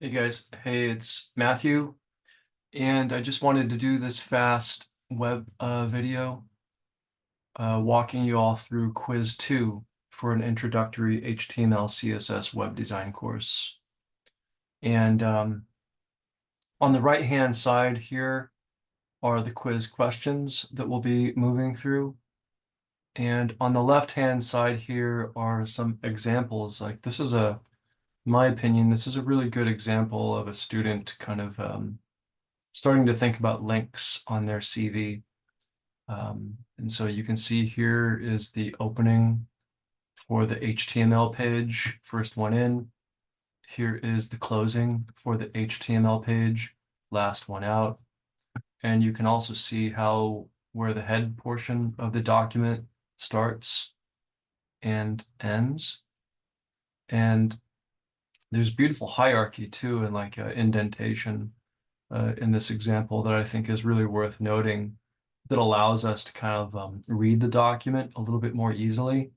Hey guys, hey, it's Matthew, and I just wanted to do this fast web video walking you all through quiz 2 for an introductory HTML CSS web design course. And on the right-hand side here are the quiz questions that we'll be moving through. And on the left-hand side here are some examples. Like this is in my opinion, this is a really good example of a student kind of starting to think about links on their CV. And so you can see here is the opening for the HTML page, first one in. Here is the closing for the HTML page, last one out. And you can also see where the head portion of the document starts and ends. And there's beautiful hierarchy too, and like indentation in this example that I think is really worth noting, that allows us to kind of read the document a little bit more easily.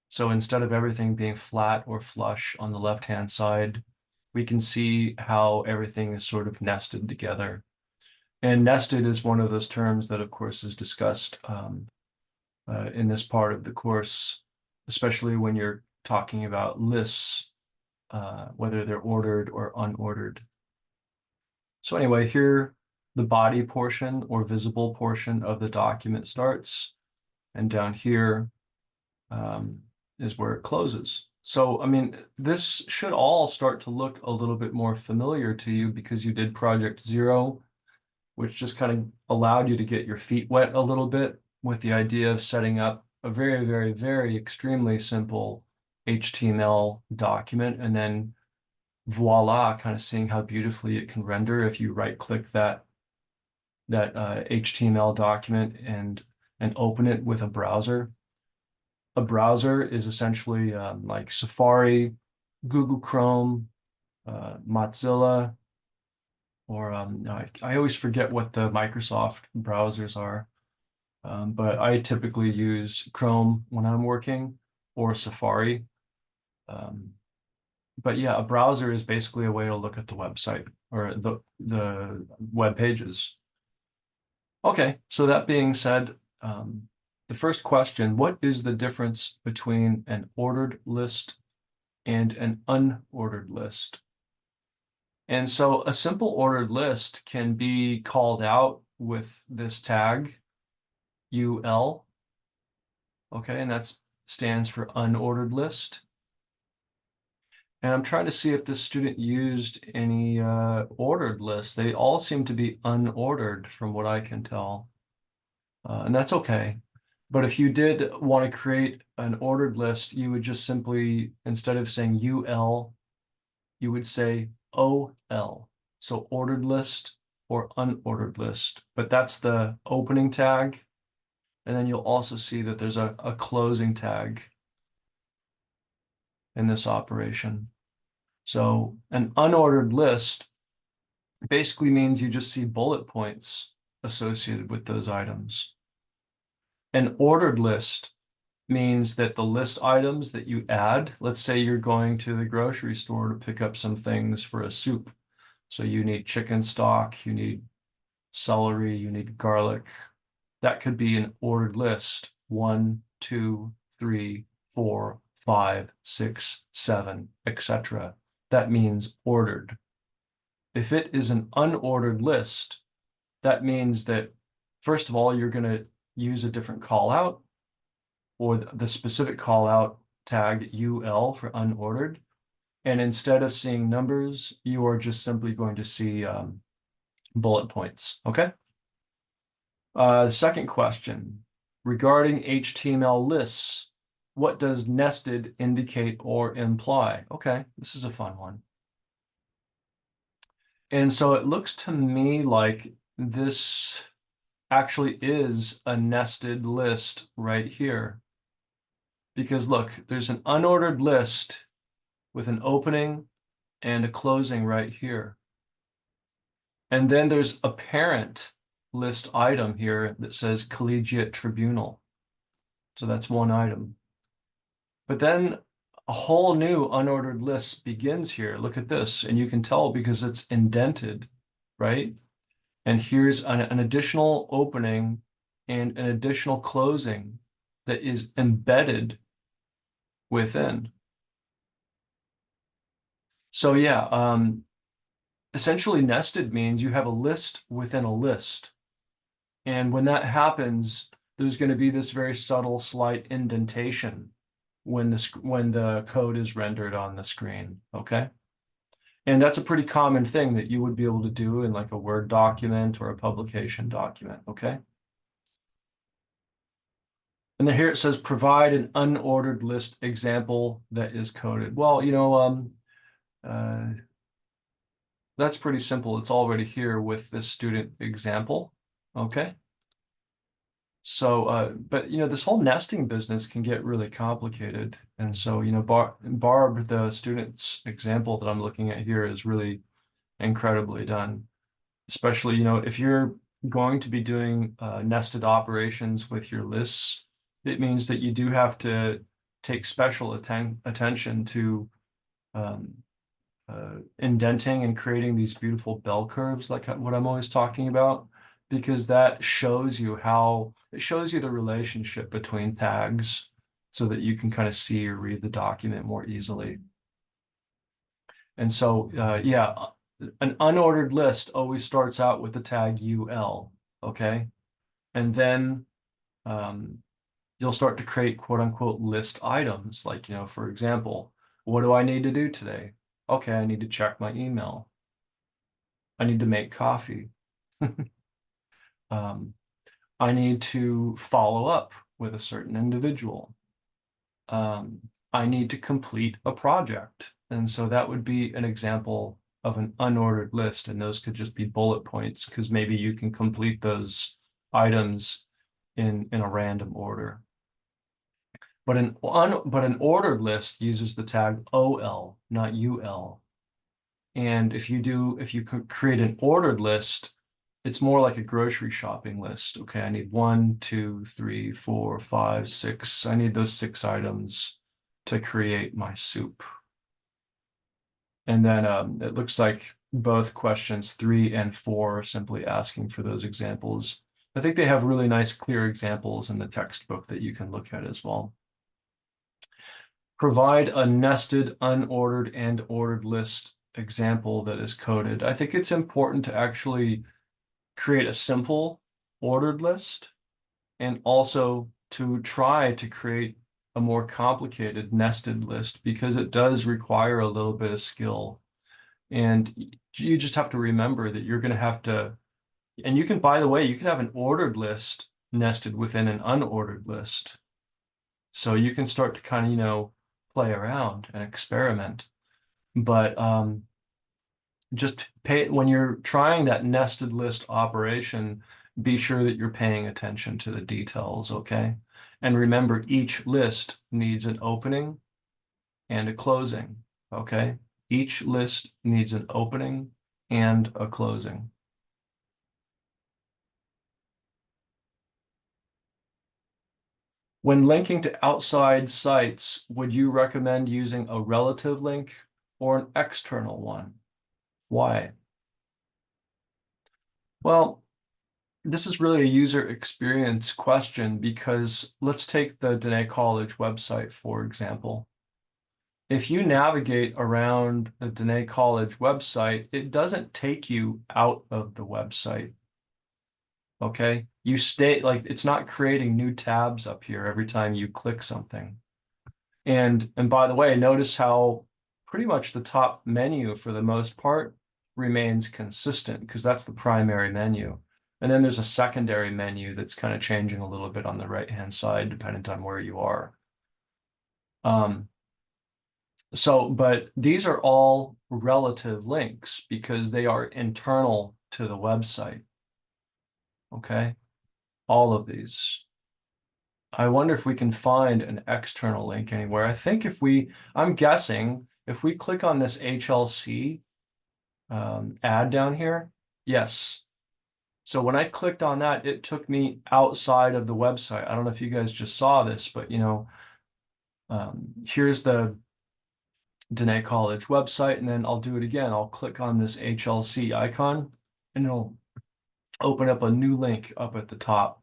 So instead of everything being flat or flush on the left-hand side, we can see how everything is sort of nested together. And nested is one of those terms that, of course, is discussed in this part of the course, especially when you're talking about lists, whether they're ordered or unordered. So anyway, here the body portion or visible portion of the document starts, and down here is where it closes. So, I mean, this should all start to look a little bit more familiar to you because you did Project Zero, which just kind of allowed you to get your feet wet a little bit with the idea of setting up a very, very, very extremely simple HTML document, and then voila, kind of seeing how beautifully it can render if you right-click that HTML document and open it with a browser. A browser is essentially like Safari, Google Chrome, Mozilla, or I always forget what the Microsoft browsers are, but I typically use Chrome when I'm working, or Safari. But yeah, a browser is basically a way to look at the website or the web pages. Okay, so that being said, the first question, what is the difference between an ordered list and an unordered list? And so a simple ordered list can be called out with this tag, UL, okay, and that stands for unordered list. And I'm trying to see if this student used any ordered lists. They all seem to be unordered from what I can tell. And that's okay. But if you did want to create an ordered list, you would just simply, instead of saying UL, you would say OL. So ordered list or unordered list. But that's the opening tag. And then you'll also see that there's a closing tag in this operation. So an unordered list basically means you just see bullet points associated with those items. An ordered list means that the list items that you add, let's say you're going to the grocery store to pick up some things for a soup. So you need chicken stock, you need celery, you need garlic. That could be an ordered list. 1, 2, 3, 4, 5, 6, 7, etc. That means ordered. If it is an unordered list, that means that, first of all, you're going to use a different callout, or the specific callout tag UL for unordered. And instead of seeing numbers, you are just simply going to see bullet points, okay? The second question, regarding HTML lists, what does nested indicate or imply? Okay, this is a fun one. And so it looks to me like this actually is a nested list right here. Because look, there's an unordered list with an opening and a closing right here. And then there's a parent list item here that says Collegiate Tribunal. So that's one item. But then a whole new unordered list begins here. Look at this, and you can tell because it's indented, right? And here's an additional opening and an additional closing that is embedded within. So yeah, essentially nested means you have a list within a list. And when that happens, there's going to be this very subtle slight indentation when the code is rendered on the screen, okay? And that's a pretty common thing that you would be able to do in like a Word document or a publication document, okay? And then here it says provide an unordered list example that is coded. Well, uh, that's pretty simple. It's already here with this student example, okay? So, but this whole nesting business can get really complicated. And so, Barb, the student's example that I'm looking at here is really incredibly done. Especially, if you're going to be doing nested operations with your lists, it means that you do have to take special attention to um, indenting and creating these beautiful bell curves, like what I'm always talking about, because that shows you it shows you the relationship between tags so that you can kind of see or read the document more easily. And so, yeah, an unordered list always starts out with the tag UL, okay? And then you'll start to create quote unquote list items. Like, for example, what do I need to do today? Okay, I need to check my email. I need to make coffee. Um, I need to follow up with a certain individual. I need to complete a project. And so that would be an example of an unordered list. And those could just be bullet points because maybe you can complete those items in a random order. But an ordered list uses the tag OL, not UL. And if you could create an ordered list, it's more like a grocery shopping list. Okay, I need 1, 2, 3, 4, 5, 6. I need those 6 items to create my soup. And then it looks like both questions 3 and 4 are simply asking for those examples. I think they have really nice, clear examples in the textbook that you can look at as well. Provide a nested, unordered, and ordered list example that is coded. I think it's important to actually create a simple ordered list and also to try to create a more complicated nested list because it does require a little bit of skill. And you just have to remember that you're going to have to, and you can, by the way, you can have an ordered list nested within an unordered list. So you can start to kind of, play around and experiment. But just when you're trying that nested list operation, be sure that you're paying attention to the details, okay? And remember, each list needs an opening and a closing, okay? Each list needs an opening and a closing. When linking to outside sites, would you recommend using a relative link or an external one? Why? Well, this is really a user experience question because let's take the Dene College website, for example. If you navigate around the Dene College website, it doesn't take you out of the website. Okay? You stay, like, it's not creating new tabs up here every time you click something. And by the way, notice how pretty much the top menu for the most part remains consistent because that's the primary menu. And then there's a secondary menu that's kind of changing a little bit on the right-hand side, dependent on where you are. But these are all relative links because they are internal to the website. Okay, all of these. I wonder if we can find an external link anywhere. I'm guessing if we click on this HLC ad down here, yes. So when I clicked on that, it took me outside of the website. I don't know if you guys just saw this, but here's the Dene College website, and then I'll do it again. I'll click on this HLC icon, and it'll open up a new link up at the top.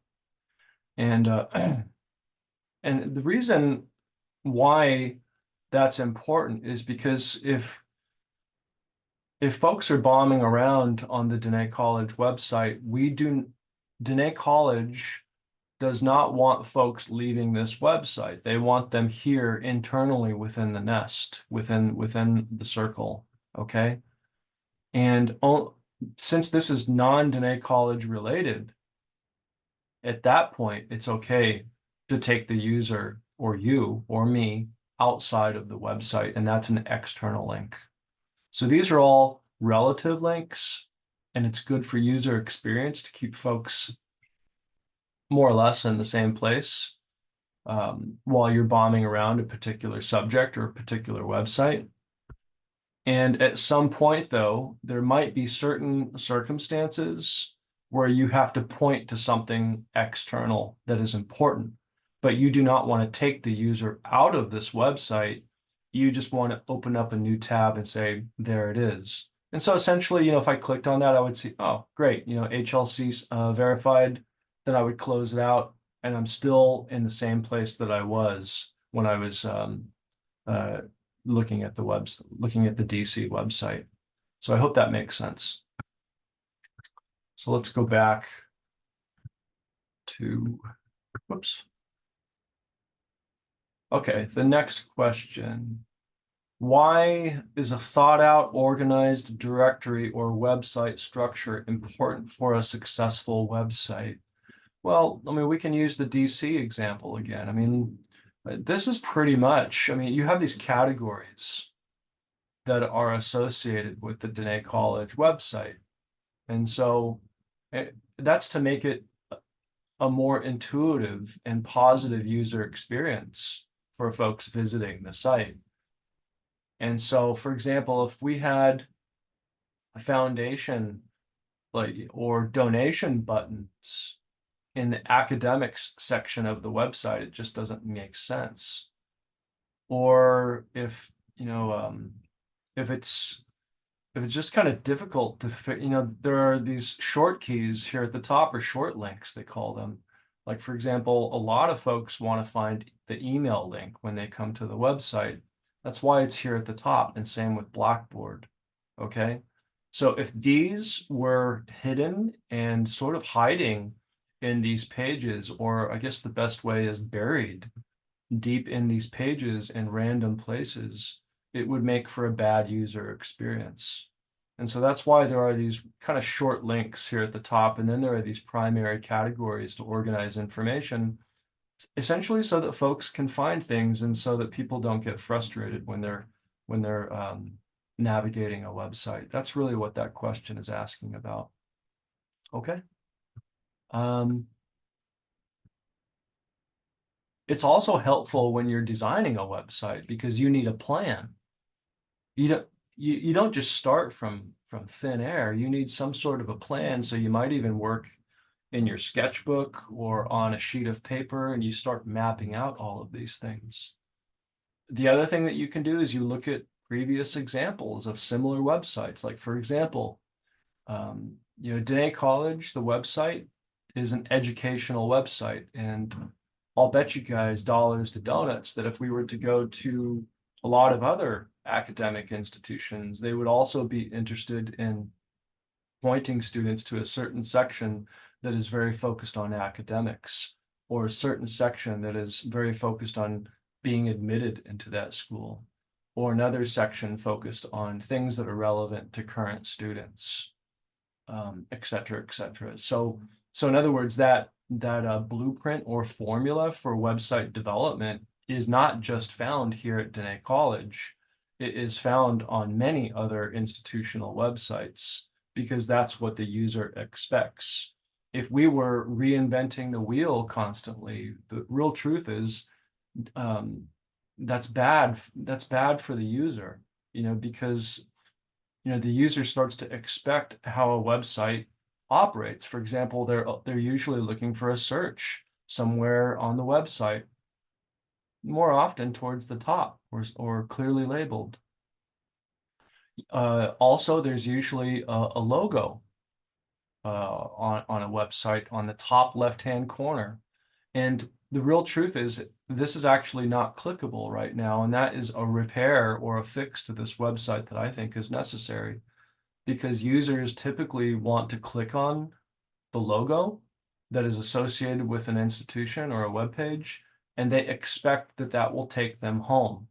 And and the reason why that's important is because if folks are bombing around on the Dene College website, Dene College does not want folks leaving this website. They want them here internally within the nest, within the circle, okay? And since this is non-Dene College related, at that point, it's okay to take the user or you or me outside of the website, and that's an external link. So these are all relative links, and it's good for user experience to keep folks more or less in the same place while you're bombing around a particular subject or a particular website. And at some point, though, there might be certain circumstances where you have to point to something external that is important, but you do not want to take the user out of this website. You just want to open up a new tab and say, there it is. And so essentially, if I clicked on that, I would see, oh, great, HLC's verified. Then I would close it out, and I'm still in the same place that I was when I was looking at the DC website. So I hope that makes sense. So let's go back to, whoops. Okay, the next question. Why is a thought out, organized directory or website structure important for a successful website? Well, we can use the DC example again. This is pretty much, you have these categories that are associated with the Dene College website. And so that's to make it a more intuitive and positive user experience for folks visiting the site. And so, for example, if we had a foundation or donation buttons in the academics section of the website, it just doesn't make sense. Or if it's just kind of difficult to fit, there are these short keys here at the top, or short links, they call them. Like, for example, a lot of folks want to find the email link when they come to the website. That's why it's here at the top, and same with Blackboard, okay? So if these were hidden and sort of hiding in these pages, or I guess the best way is buried deep in these pages in random places, it would make for a bad user experience. And so that's why there are these kind of short links here at the top, and then there are these primary categories to organize information, essentially so that folks can find things and so that people don't get frustrated when they're navigating a website. That's really what that question is asking about. Okay. It's also helpful when you're designing a website because you need a plan. You don't just start from thin air. You need some sort of a plan. So you might even work in your sketchbook or on a sheet of paper, and you start mapping out all of these things. The other thing that you can do is you look at previous examples of similar websites. Like, for example, Dene College, the website, is an educational website, and I'll bet you guys dollars to donuts that if we were to go to a lot of other academic institutions, they would also be interested in pointing students to a certain section that is very focused on academics, or a certain section that is very focused on being admitted into that school, or another section focused on things that are relevant to current students, et cetera, et cetera. So in other words, that blueprint or formula for website development is not just found here at Dene College. It is found on many other institutional websites because that's what the user expects. If we were reinventing the wheel constantly, the real truth is that's bad. That's bad for the user, because the user starts to expect how a website operates. For example, they're usually looking for a search somewhere on the website, more often towards the top or clearly labeled. Also, there's usually a logo on a website on the top left-hand corner. And the real truth is this is actually not clickable right now, and that is a repair or a fix to this website that I think is necessary, because users typically want to click on the logo that is associated with an institution or a web page, and they expect that that will take them home.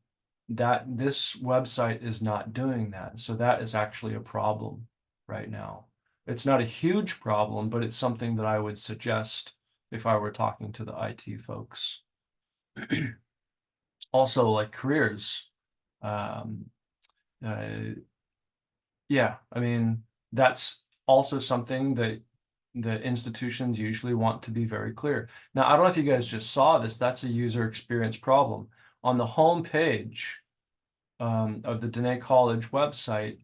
That this website is not doing that. So that is actually a problem right now. It's not a huge problem, but it's something that I would suggest if I were talking to the IT folks. Also, like careers. Um, uh, yeah, I mean, that's also something that the institutions usually want to be very clear. Now, I don't know if you guys just saw this. That's a user experience problem. On the home page of the Dene College website,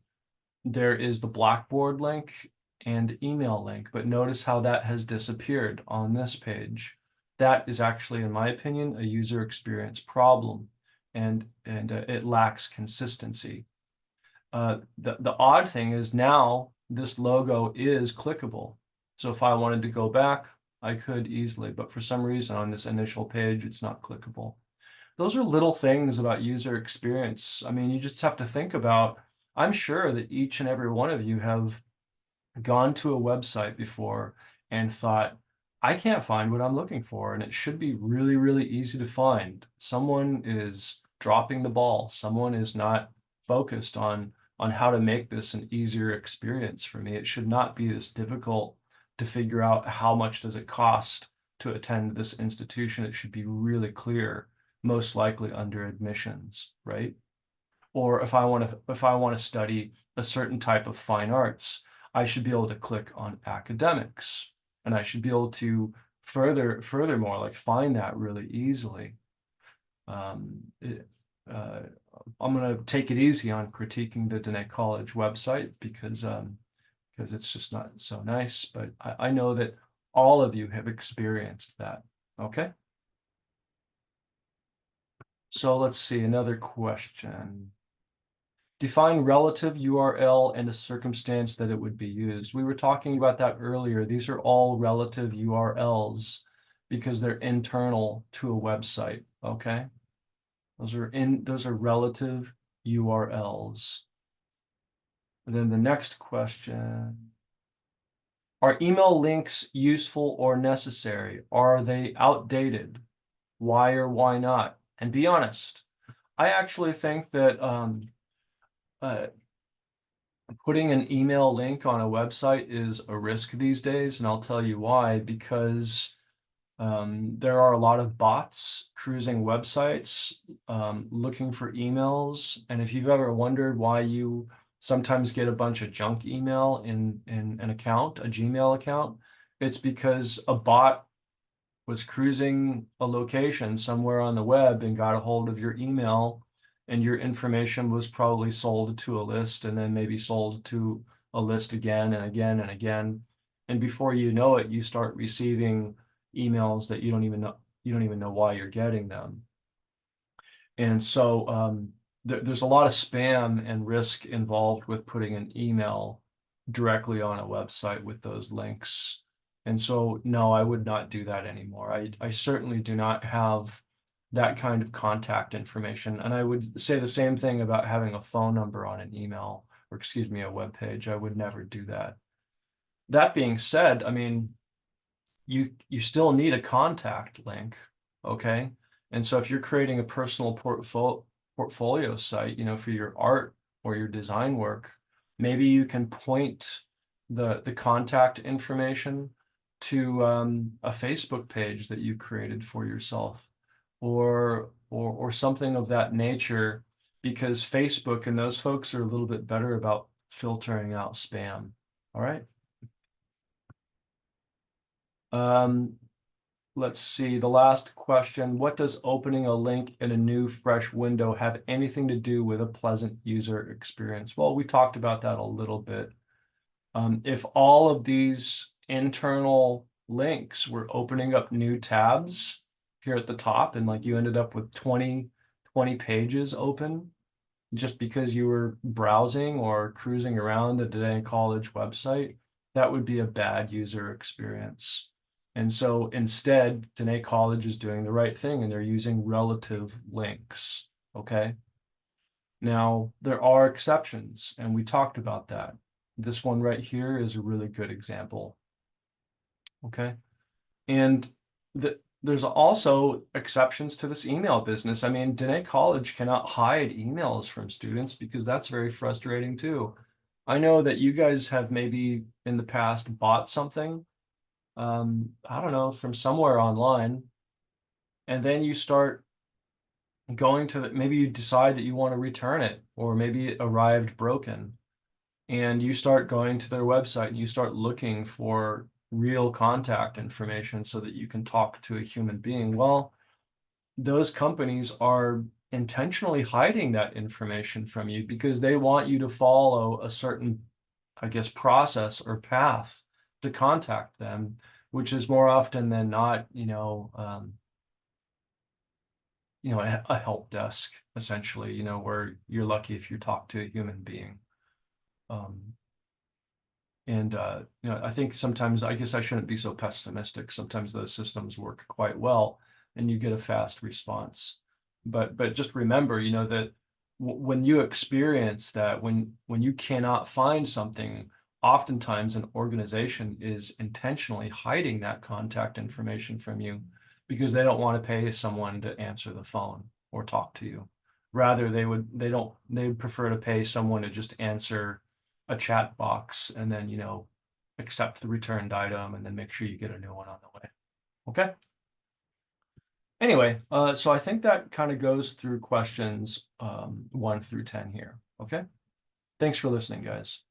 there is the Blackboard link and the email link, but notice how that has disappeared on this page. That is actually, in my opinion, a user experience problem, and it lacks consistency. The odd thing is now this logo is clickable. So if I wanted to go back, I could easily, but for some reason on this initial page, it's not clickable. Those are little things about user experience. I mean, you just have to think about, I'm sure that each and every one of you have gone to a website before and thought, I can't find what I'm looking for, and it should be really, really easy to find. Someone is dropping the ball. Someone is not focused on how to make this an easier experience for me. It should not be this difficult to figure out how much does it cost to attend this institution. It should be really clear, most likely under admissions, right? Or if I want to study a certain type of fine arts, I should be able to click on academics, and I should be able to furthermore, like find that really easily. It, uh, I'm going to take it easy on critiquing the Dene College website because it's just not so nice, but I know that all of you have experienced that. Okay. So let's see, another question. Define relative URL and a circumstance that it would be used. We were talking about that earlier. These are all relative URLs because they're internal to a website, okay? Those are relative URLs. And then the next question. Are email links useful or necessary? Are they outdated? Why or why not? And be honest. I actually think that uh, putting an email link on a website is a risk these days, and I'll tell you why. Because there are a lot of bots cruising websites looking for emails. And if you've ever wondered why you sometimes get a bunch of junk email in an account, a Gmail account, it's because a bot was cruising a location somewhere on the web and got a hold of your email, and your information was probably sold to a list and then maybe sold to a list again and again and again. And before you know it, you start receiving emails that you don't even know why you're getting them. And so there's a lot of spam and risk involved with putting an email directly on a website with those links. And so, no, I would not do that anymore. I certainly do not have that kind of contact information. And I would say the same thing about having a phone number on an email, or excuse me, a web page. I would never do that. That being said, I mean, you still need a contact link, okay? And so if you're creating a personal portfolio site, for your art or your design work, maybe you can point the contact information to a Facebook page that you created for yourself, or something of that nature, because Facebook and those folks are a little bit better about filtering out spam. All right. Um, Let's see, the last question. What does opening a link in a new, fresh window have anything to do with a pleasant user experience? Well, we talked about that a little bit. If all of these internal links were opening up new tabs here at the top, and like you ended up with 20 pages open, just because you were browsing or cruising around a Today in College website, that would be a bad user experience. And so instead, Today College is doing the right thing and they're using relative links, okay? Now, there are exceptions, and we talked about that. This one right here is a really good example, okay? And there's also exceptions to this email business. I mean, Dene College cannot hide emails from students because that's very frustrating too. I know that you guys have maybe in the past bought something, I don't know, from somewhere online, and then you start going to maybe you decide that you want to return it, or maybe it arrived broken, and you start going to their website and you start looking for real contact information so that you can talk to a human being. Well, those companies are intentionally hiding that information from you because they want you to follow a certain, I guess, process or path to contact them, which is more often than not, a help desk, essentially, where you're lucky if you talk to a human being. Um, And I think sometimes, I guess I shouldn't be so pessimistic. Sometimes those systems work quite well and you get a fast response. But just remember, that when you experience that, when you cannot find something, oftentimes an organization is intentionally hiding that contact information from you because they don't want to pay someone to answer the phone or talk to you. Rather, they would prefer to pay someone to just answer a chat box and then, accept the returned item and then make sure you get a new one on the way. Okay. Anyway, so I think that kind of goes through questions 1 through 10 here. Okay. Thanks for listening, guys.